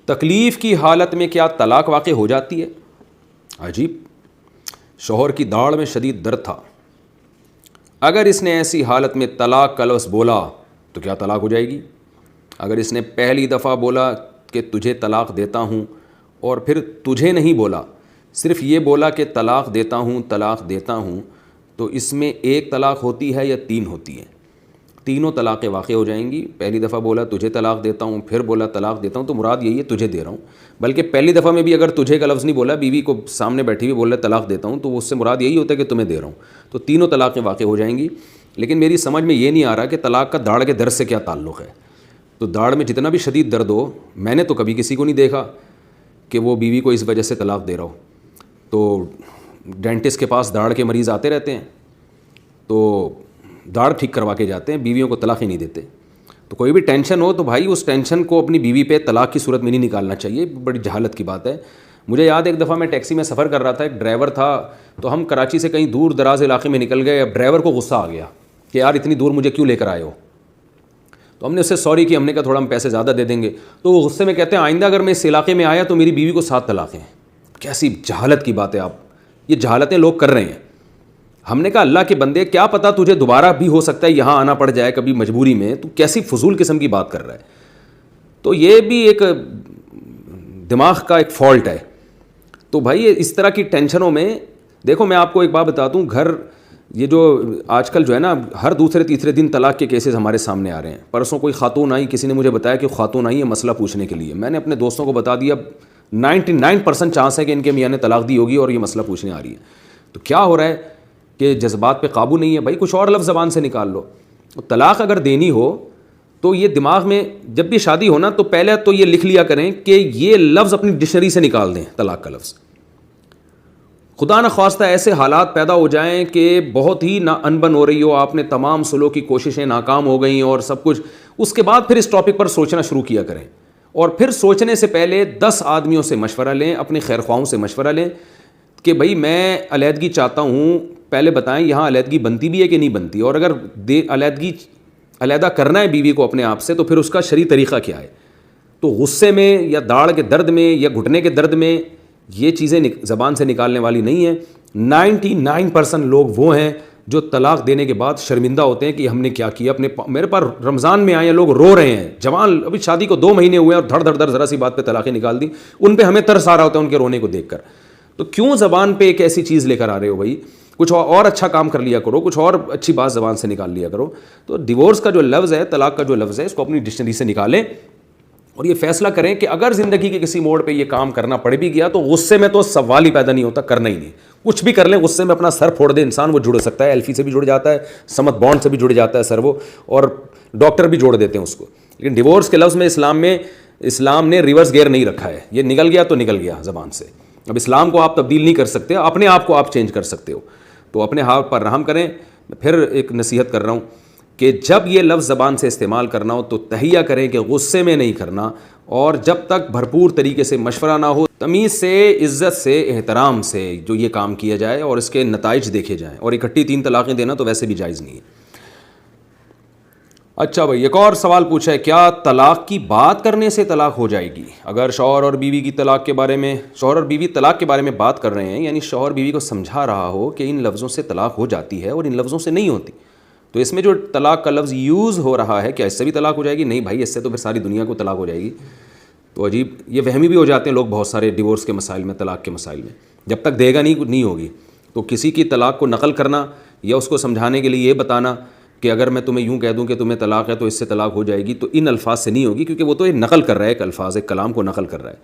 تکلیف کی حالت میں کیا طلاق واقع ہو جاتی ہے؟ عجیب. شوہر کی داڑھ میں شدید درد تھا، اگر اس نے ایسی حالت میں طلاق کا لفظ بولا تو کیا طلاق ہو جائے گی؟ اگر اس نے پہلی دفعہ بولا کہ تجھے طلاق دیتا ہوں اور پھر تجھے نہیں بولا، صرف یہ بولا کہ طلاق دیتا ہوں، تو اس میں ایک طلاق ہوتی ہے یا تین ہوتی ہے؟ تینوں طلاقیں واقع ہو جائیں گی. پہلی دفعہ بولا تجھے طلاق دیتا ہوں، پھر بولا طلاق دیتا ہوں، تو مراد یہی ہے تجھے دے رہا ہوں. بلکہ پہلی دفعہ میں بھی اگر تجھے کا لفظ نہیں بولا، بیوی کو سامنے بیٹھی ہوئی بول رہا طلاق دیتا ہوں، تو اس سے مراد یہی ہوتا ہے کہ تمہیں دے رہا ہوں. تو تینوں طلاقیں واقع ہو جائیں گی. لیکن میری سمجھ میں یہ نہیں آ رہا کہ طلاق کا داڑھ کے درد سے کیا تعلق ہے. تو داڑھ میں جتنا بھی شدید درد ہو، میں نے تو کبھی کسی کو نہیں دیکھا کہ وہ بیوی کو اس وجہ سے طلاق دے رہا ہو. تو ڈینٹسٹ کے پاس داڑھ کے مریض آتے رہتے ہیں، تو داڑھ ٹھیک کروا کے جاتے ہیں، بیویوں کو طلاق ہی نہیں دیتے. تو کوئی بھی ٹینشن ہو تو بھائی اس ٹینشن کو اپنی بیوی پہ طلاق کی صورت میں نہیں نکالنا چاہیے. بڑی جہالت کی بات ہے. مجھے یاد ہے ایک دفعہ میں ٹیکسی میں سفر کر رہا تھا، ایک ڈرائیور تھا، تو ہم کراچی سے کہیں دور دراز علاقے میں نکل گئے. اب ڈرائیور کو غصہ آ گیا کہ یار اتنی دور مجھے کیوں لے کر آئے ہو. تو ہم نے اس سے سوری کی، ہم نے کہا تھوڑا ہم پیسے زیادہ دے دیں گے. تو وہ غصے میں کہتے ہیں آئندہ اگر میں اس علاقے میں آیا تو میری بیوی کو 7 طلاقیں. کیسی جہالت کی بات ہے. آپ یہ جہالتیں لوگ کر رہے ہیں. ہم نے کہا اللہ کے بندے کیا پتہ تجھے دوبارہ بھی ہو سکتا ہے یہاں آنا پڑ جائے کبھی مجبوری میں، تو کیسی فضول قسم کی بات کر رہا ہے. تو یہ بھی ایک دماغ کا ایک فالٹ ہے. تو بھائی اس طرح کی ٹینشنوں میں دیکھو، میں آپ کو ایک بات بتاتا ہوں، گھر یہ جو آج کل جو ہے نا ہر دوسرے تیسرے دن طلاق کے کیسز ہمارے سامنے آ رہے ہیں. پرسوں کوئی خاتون آئی، کسی نے مجھے بتایا کہ خاتون آئی ہے مسئلہ پوچھنے کے لیے. میں نے اپنے دوستوں کو بتا دیا 99% چانس ہے کہ ان کے میاں نے طلاق دی ہوگی اور یہ مسئلہ پوچھنے آ رہی ہے. تو کیا ہو رہا ہے کہ جذبات پہ قابو نہیں ہے. بھائی کچھ اور لفظ زبان سے نکال لو. طلاق اگر دینی ہو تو یہ دماغ میں جب بھی شادی ہونا تو پہلے تو یہ لکھ لیا کریں کہ یہ لفظ اپنی ڈکشنری سے نکال دیں. طلاق کا لفظ خدا نخواستہ ایسے حالات پیدا ہو جائیں کہ بہت ہی انبن ہو رہی ہو، آپ نے تمام سلوک کی کوششیں ناکام ہو گئیں اور سب کچھ، اس کے بعد پھر اس ٹاپک پر سوچنا شروع کیا کریں. اور پھر سوچنے سے پہلے 10 آدمیوں سے مشورہ لیں، اپنے خیر خواہوں سے مشورہ لیں کہ بھائی میں علیحدگی چاہتا ہوں، پہلے بتائیں یہاں علیحدگی بنتی بھی ہے کہ نہیں بنتی، اور اگر علیحدہ کرنا ہے بیوی کو اپنے آپ سے تو پھر اس کا شرعی طریقہ کیا ہے. تو غصے میں یا داڑھ کے درد میں یا گھٹنے کے درد میں یہ چیزیں زبان سے نکالنے والی نہیں ہیں. 99% لوگ وہ ہیں جو طلاق دینے کے بعد شرمندہ ہوتے ہیں کہ ہم نے کیا کیا. میرے پاس رمضان میں آئے ہیں لوگ رو رہے ہیں، جوان ابھی شادی کو 2 مہینے ہوئے ہیں اور دھڑ دھڑ ذرا سی بات پہ طلاقیں نکال دی. ان پہ ہمیں ترس آ رہا ہوتا ہے ان کے رونے کو دیکھ کر. تو کیوں زبان پہ ایک ایسی چیز لے کر آ رہے ہو بھائی؟ کچھ اور اچھا کام کر لیا کرو، کچھ اور اچھی بات زبان سے نکال لیا کرو. تو ڈیورس کا جو لفظ ہے، طلاق کا جو لفظ ہے، اس کو اپنی ڈکشنری سے نکالیں اور یہ فیصلہ کریں کہ اگر زندگی کے کسی موڑ پہ یہ کام کرنا پڑ بھی گیا تو غصے میں تو سوال ہی پیدا نہیں ہوتا، کرنا ہی نہیں. کچھ بھی کر لیں غصے میں اپنا سر پھوڑ دے انسان، وہ جڑ سکتا ہے، ایلفی سے بھی جڑ جاتا ہے، سمت بانڈ سے بھی جڑ جاتا ہے سر وہ، اور ڈاکٹر بھی جوڑ دیتے ہیں اس کو. لیکن ڈیورس کے لفظ میں اسلام نے ریورس گیئر نہیں رکھا ہے. یہ نکل گیا تو نکل گیا زبان سے. اب اسلام کو آپ تبدیل نہیں کر سکتے، اپنے آپ کو آپ چینج کر سکتے ہو. تو اپنے ہاتھ پر رحم کریں. پھر ایک نصیحت کر رہا ہوں کہ جب یہ لفظ زبان سے استعمال کرنا ہو تو تہیہ کریں کہ غصے میں نہیں کرنا، اور جب تک بھرپور طریقے سے مشورہ نہ ہو، تمیز سے، عزت سے، احترام سے جو یہ کام کیا جائے اور اس کے نتائج دیکھے جائیں. اور اکٹھی 3 طلاقیں دینا تو ویسے بھی جائز نہیں ہے. اچھا بھائی ایک اور سوال پوچھا ہے، کیا طلاق کی بات کرنے سے طلاق ہو جائے گی؟ اگر شوہر اور بیوی طلاق کے بارے میں بات کر رہے ہیں، یعنی شوہر بیوی کو سمجھا رہا ہو کہ ان لفظوں سے طلاق ہو جاتی ہے اور ان لفظوں سے نہیں ہوتی، تو اس میں جو طلاق کا لفظ یوز ہو رہا ہے کیا اس سے بھی طلاق ہو جائے گی؟ نہیں بھائی، اس سے تو پھر ساری دنیا کو طلاق ہو جائے گی. تو عجیب، یہ وہمی بھی ہو جاتے ہیں لوگ بہت سارے ڈیورس کے مسائل میں، طلاق کے مسائل میں. جب تک دے گا نہیں ہوگی. تو کسی کی طلاق کو نقل کرنا یا اس کو سمجھانے کے لیے یہ بتانا کہ اگر میں تمہیں یوں کہہ دوں کہ تمہیں طلاق ہے تو اس سے طلاق ہو جائے گی، تو ان الفاظ سے نہیں ہوگی، کیونکہ وہ تو ایک نقل کر رہا ہے، ایک الفاظ، ایک کلام کو نقل کر رہا ہے.